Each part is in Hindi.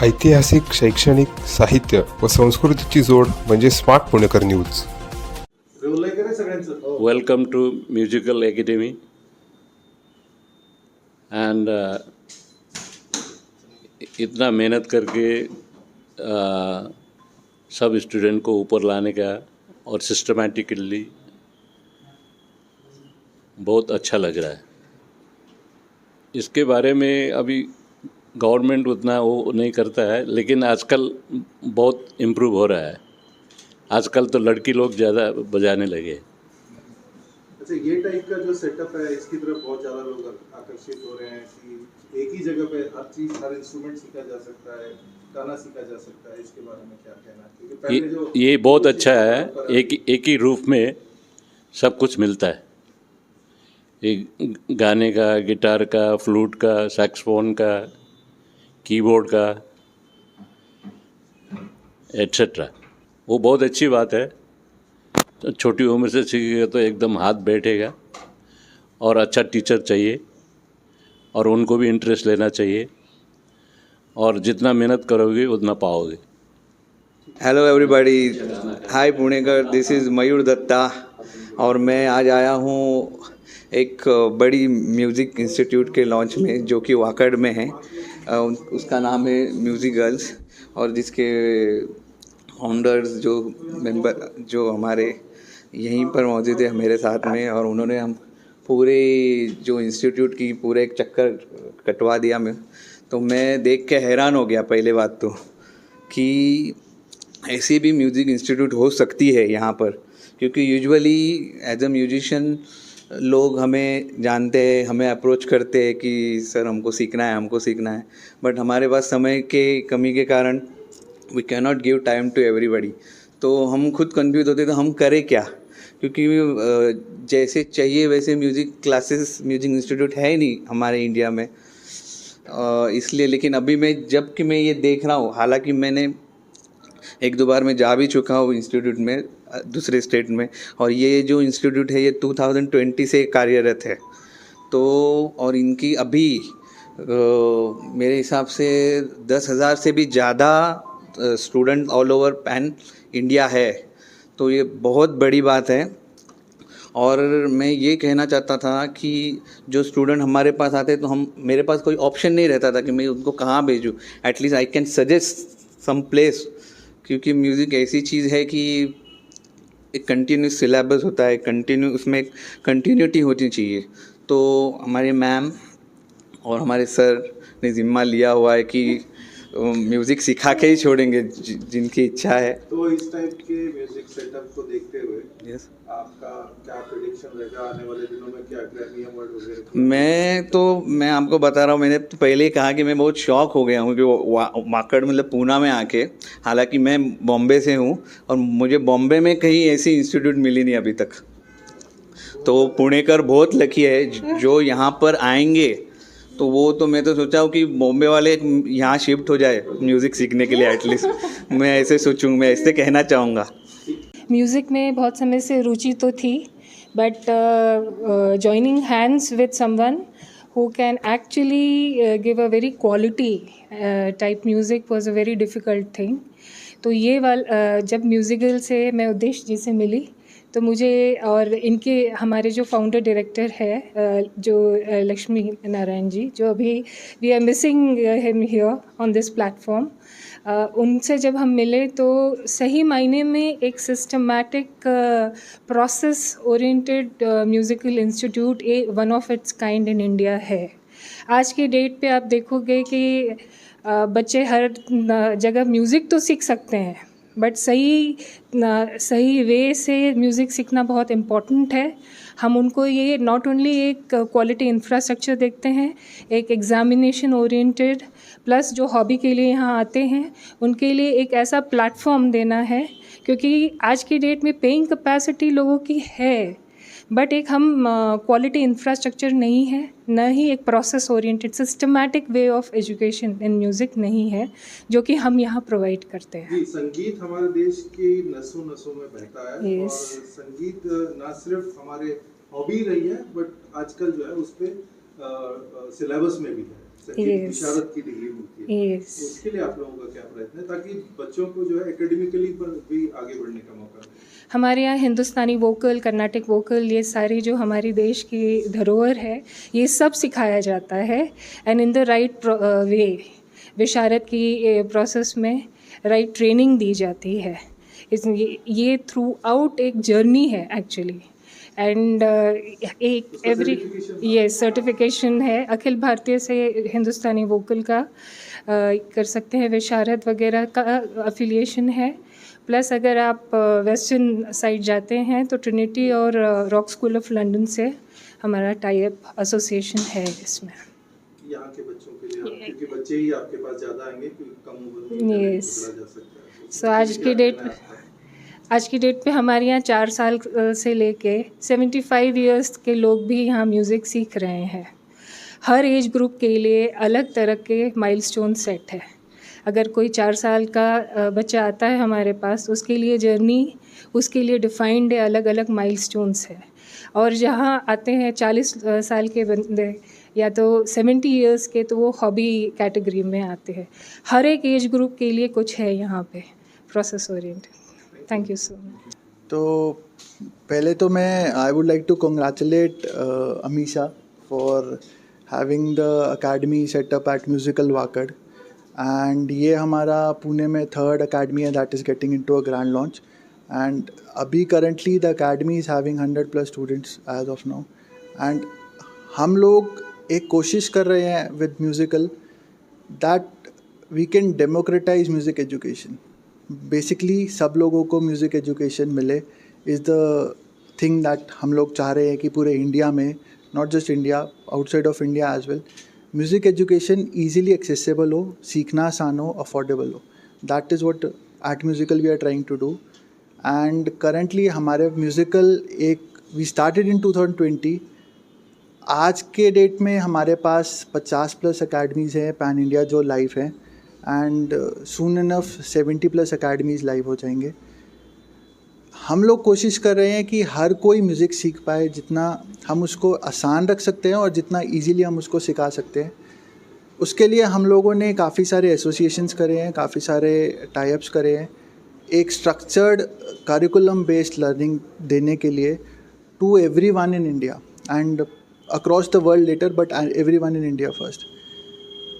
ऐतिहासिक, शैक्षणिक, साहित्य व संस्कृतीची जोड म्हणजे smart Punekar news. Welcome to Musical Academy and इतना मेहनत करके सब स्टूडेंट को ऊपर लाने का और सिस्टमैटिकली बहुत अच्छा लग रहा है. इसके बारे में अभी गवर्नमेंट उतना वो नहीं करता है, लेकिन आजकल बहुत इम्प्रूव हो रहा है. आजकल तो लड़की लोग ज़्यादा बजाने लगे. अच्छा, ये टाइप का जो सेटअप है इसकी तरफ बहुत ज़्यादा लोग आकर्षित हो रहे हैं कि एक ही जगह पे हर चीज़, हर इंस्ट्रूमेंट सीखा जा सकता है, गाना सीखा जा सकता है. इसके बारे में क्या कहना है? क्योंकि पहले जो ये बहुत अच्छा है. एक ही रूफ में सब कुछ मिलता है. एक गाने का, गिटार का, फ्लूट का, सैक्सोफोन का, कीबोर्ड का, एट्सेट्रा. वो बहुत अच्छी बात है. तो छोटी उम्र से सीखेगा तो एकदम हाथ बैठेगा. और अच्छा टीचर चाहिए और उनको भी इंटरेस्ट लेना चाहिए, और जितना मेहनत करोगे उतना पाओगे. Hello everybody, hi Punekar, this is Mayur Datta और मैं आज आया हूँ एक बड़ी म्यूज़िक इंस्टीट्यूट के लॉन्च में जो कि वाकड़ में है. उसका नाम है म्यूज़िक गर्ल्स, और जिसके फाउंडर्स जो मेंबर जो हमारे यहीं पर मौजूद है मेरे साथ में, और उन्होंने हम पूरे जो इंस्टीट्यूट की पूरे एक चक्कर कटवा दिया. मैं देख के हैरान हो गया पहले बात तो, कि ऐसी भी म्यूज़िक इंस्टीट्यूट हो सकती है यहाँ पर. क्योंकि यूजुअली एज अ म्यूजिशियन लोग हमें जानते हैं, हमें अप्रोच करते हैं कि सर हमको सीखना है, बट हमारे पास समय के कमी के कारण we can not give time to everybody. तो हम खुद कंफ्यूज होते तो हम करें क्या, क्योंकि जैसे चाहिए वैसे म्यूज़िक क्लासेस, म्यूज़िक इंस्टीट्यूट है ही नहीं हमारे इंडिया में. इसलिए लेकिन अभी मैं ये देख रहा हूँ, हालांकि मैंने एक दो बार मैं जा भी चुका हूँ इंस्टीट्यूट में दूसरे स्टेट में, और ये जो इंस्टीट्यूट है ये 2020 से कार्यरत है. तो और इनकी अभी मेरे हिसाब से 10,000 से भी ज़्यादा student all over pan India है. तो ये बहुत बड़ी बात है. और मैं ये कहना चाहता था कि जो स्टूडेंट हमारे पास आते तो मेरे पास कोई ऑप्शन नहीं रहता था कि मैं उनको कहाँ भेजूँ. At least I can suggest some place, क्योंकि म्यूज़िक ऐसी चीज़ है कि एक कंटिन्यूस सिलेबस होता है, उसमें एक कंटिन्यूटी होनी चाहिए. तो हमारे मैम और हमारे सर ने जिम्मा लिया हुआ है कि म्यूज़िक सिखा के ही छोड़ेंगे जिनकी इच्छा है. तो इस टाइप के म्यूजिक सेटअप को देखते हुए यस, आपका क्या प्रेडिक्शन रहेगा आने वाले दिनों में? क्या ग्रैमी अवार्ड वगैरह? मैं आपको बता रहा हूँ, मैंने तो पहले ही कहा कि मैं बहुत शॉक हो गया हूँ कि वाकड़ मतलब पूना में आके. हालांकि मैं बॉम्बे से हूँ और मुझे बॉम्बे में कहीं ऐसी इंस्टीट्यूट मिली नहीं अभी तक. तो पुणेकर बहुत लकी है जो यहाँ पर आएंगे. तो वो तो मैं तो सोचा हूँ कि बॉम्बे वाले यहाँ शिफ्ट हो जाए म्यूज़िक सीखने के लिए. एटलीस्ट मैं ऐसे सोचूँगा, मैं ऐसे कहना चाहूँगा. म्यूज़िक में बहुत समय से रुचि तो थी, but joining hands with someone who can actually give a very quality type music was a very difficult thing. तो ये जब म्यूज़िकल से मैं उद्देश्य जी से मिली तो मुझे, और इनके हमारे जो फाउंडर डायरेक्टर है जो लक्ष्मी नारायण जी, जो अभी we are missing him here on this platform, उनसे जब हम मिले तो सही मायने में एक systematic process oriented musical institute one of its kind in India है. आज की डेट पे आप देखोगे कि बच्चे हर जगह म्यूज़िक तो सीख सकते हैं, बट सही वे से म्यूज़िक सीखना बहुत इम्पॉर्टेंट है. हम उनको ये नॉट ओनली एक क्वालिटी इंफ्रास्ट्रक्चर देखते हैं, एक एग्जामिनेशन ओरिएंटेड, प्लस जो हॉबी के लिए यहाँ आते हैं उनके लिए एक ऐसा प्लेटफॉर्म देना है. क्योंकि आज की डेट में पेइंग कैपेसिटी लोगों की है, बट एक हम क्वालिटी इंफ्रास्ट्रक्चर नहीं है, न ही एक process oriented systematic way of education in music नहीं है, जो कि हम यहाँ प्रोवाइड करते हैं. जी, संगीत हमारे देश की नसों नसों में बहता है. Yes. और संगीत ना सिर्फ हमारे हॉबी रही है, बट आजकल जो है उस पे सिलेबस में भी है. Yes. विशारद की डिग्री मिलती है। Yes. उसके लिए आप लोगों का क्या प्रयत्न है ताकि बच्चों को जो है एकेडमिकली पर भी आगे बढ़ने का मौका मिले? हमारे यहाँ हिंदुस्तानी वोकल, कर्नाटिक वोकल, ये सारी जो हमारी देश की धरोहर है, ये सब सिखाया जाता है and in the right way. Visharad की प्रोसेस में राइट ट्रेनिंग दी जाती है। ये थ्रू आउट एक जर्नी है एक्चुअली। एंड एक एवरी ये सर्टिफिकेशन है अखिल भारतीय से हिंदुस्तानी वोकल का कर सकते हैं, विशारद वगैरह का अफिलिएशन है। प्लस अगर आप वेस्टर्न साइड जाते हैं तो ट्रिनिटी और रॉक स्कूल ऑफ लंदन से हमारा टाई अप एसोसिएशन है इसमें। यहाँ के बच्चों के लिए क्योंकि बच्चे ही आपके पास ज़्यादा आएंगे क्योंकि कम उम्र में Yes. पकड़ा जा सकता है। सो आज की डेट पे हमारे यहाँ 4 साल से लेके 75 इयर्स के लोग भी यहाँ म्यूज़िक सीख रहे हैं। हर एज ग्रुप के लिए अलग तरह के माइलस्टोन सेट है। अगर कोई 4 साल का बच्चा आता है हमारे पास, उसके लिए जर्नी, उसके लिए डिफाइंड है, अलग अलग माइलस्टोन्स है। और जहाँ आते हैं 40 साल के बंदे या तो 70 इयर्स के, तो वो हॉबी कैटेगरी में आते हैं। हर एक एज ग्रुप के लिए कुछ है यहाँ पे process oriented. Thank you so much. तो पहले तो मैं I would like to congratulate Amisha for having the academy setup at Musical Wakad, and ये हमारा पुणे में 3rd अकेडमी है that is getting into a grand launch. And अभी currently the academy is having 100+ students as of now. And हम लोग एक कोशिश कर रहे हैं with Musical that we can democratize music education. Basically सब लोगों को म्यूज़िक एजुकेशन मिले इज़ द थिंग दैट हम लोग चाह रहे हैं कि पूरे इंडिया में, not just India, outside of India as well, music education easily accessible हो, सीखना आसान हो, अफोर्डेबल हो। That is what at musical we are trying to do. And currently हमारे म्यूज़िकल वी स्टार्टेड इन 2020। आज के डेट में हमारे पास 50+ अकेडमीज़ हैं पैन इंडिया जो लाइव हैं, and soon enough 70+ academies live हो जाएंगे। हम लोग कोशिश कर रहे हैं कि हर कोई म्यूज़िक सीख पाए, जितना हम उसको आसान रख सकते हैं और जितना इजीली हम उसको सिखा सकते हैं। उसके लिए हम लोगों ने काफ़ी सारे एसोसिएशंस करे हैं, काफ़ी सारे टाई अप्स करे हैं, एक स्ट्रक्चर्ड करिकुलम बेस्ड लर्निंग देने के लिए to everyone in India and across the world later, but everyone in India first.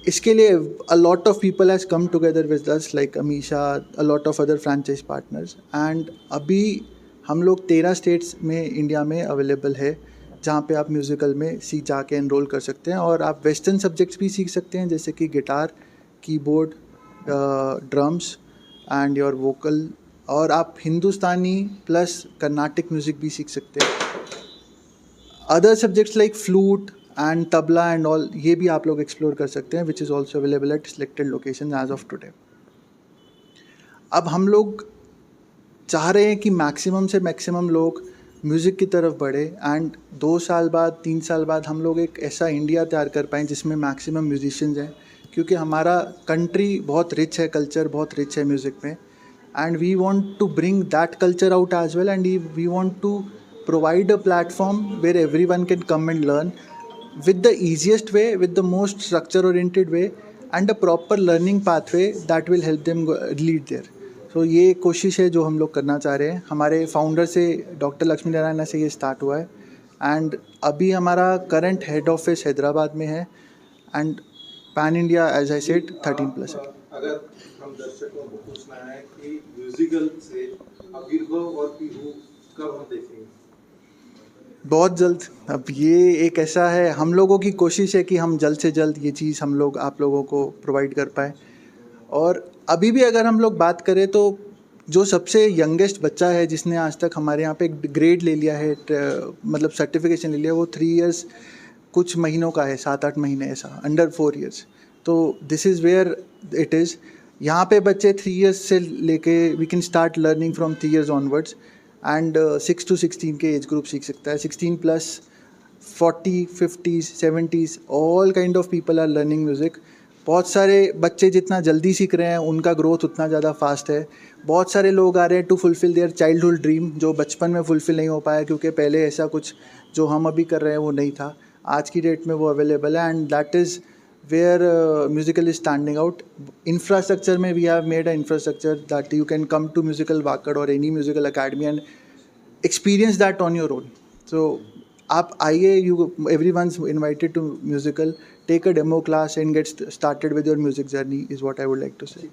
इसके लिए a lot of people has come together with us like Amisha, a lot of other franchise partners, and अभी हम लोग 13 स्टेट्स में इंडिया में अवेलेबल है जहाँ पे आप म्यूज़िकल में जाके एनरोल कर सकते हैं। और आप वेस्टर्न सब्जेक्ट्स भी सीख सकते हैं जैसे कि guitar, keyboard, drums and your vocal, और आप हिंदुस्तानी प्लस कर्नाटिक म्यूज़िक भी सीख सकते हैं। Other subjects like flute and tabla and all, ये भी आप लोग एक्सप्लोर कर सकते हैं, which is also available at selected location as of today. अब हम लोग चाह रहे हैं कि मैक्सिमम से मैक्सिमम लोग म्यूज़िक की तरफ बढ़े, एंड 2 साल बाद 3 साल बाद हम लोग एक ऐसा इंडिया तैयार कर पाएँ जिसमें मैक्सिमम म्यूजिशियंस हैं, क्योंकि हमारा कंट्री बहुत रिच है, कल्चर बहुत रिच है म्यूज़िक में, and we want to bring that culture out as well, and we want to provide a platform where everyone can come and learn with the easiest way, with the most structure oriented way, and a proper learning pathway that will help them lead there. So ये कोशिश है जो हम लोग करना चाह रहे हैं। हमारे फाउंडर से डॉक्टर लक्ष्मी नारायण से ये स्टार्ट हुआ है, एंड अभी हमारा करंट हेड ऑफिस हैदराबाद में है, and pan India as I said 13+ है। अगर हम दर्शकों को पूछना है कि म्यूजिकल से आविर्भाव और पीहू कब हम देखेंगे? बहुत जल्द। अब ये एक ऐसा है, हम लोगों की कोशिश है कि हम जल्द से जल्द ये चीज़ हम लोग आप लोगों को प्रोवाइड कर पाएँ। और अभी भी अगर हम लोग बात करें तो जो सबसे यंगेस्ट बच्चा है जिसने आज तक हमारे यहाँ पे एक ग्रेड ले लिया है, मतलब सर्टिफिकेशन ले लिया, वो 3 इयर्स कुछ महीनों का है, 7-8 महीने ऐसा, अंडर 4 इयर्स। तो this is where it is. यहाँ पे बच्चे 3 इयर्स से लेके we can start learning from 3 years onwards, and 6 to 16 के एज ग्रुप सीख सकता है। 16+, 40, 50s, 70s, all kind of people are learning music. बहुत सारे बच्चे जितना जल्दी सीख रहे हैं उनका ग्रोथ उतना ज़्यादा फास्ट है। बहुत सारे लोग आ रहे हैं to fulfill their childhood dream, जो बचपन में फुलफ़िल नहीं हो पाया क्योंकि पहले ऐसा कुछ जो हम अभी कर रहे हैं वो नहीं था। आज की डेट में वो अवेलेबल है, and that is where musical is standing out. Infrastructure में we have made an infrastructure that you can come to musical Wakad or any musical academy and experience that on your own. So आप आइए, everyone's invited to musical. Take a demo class and get started with your music journey is what I would like to say.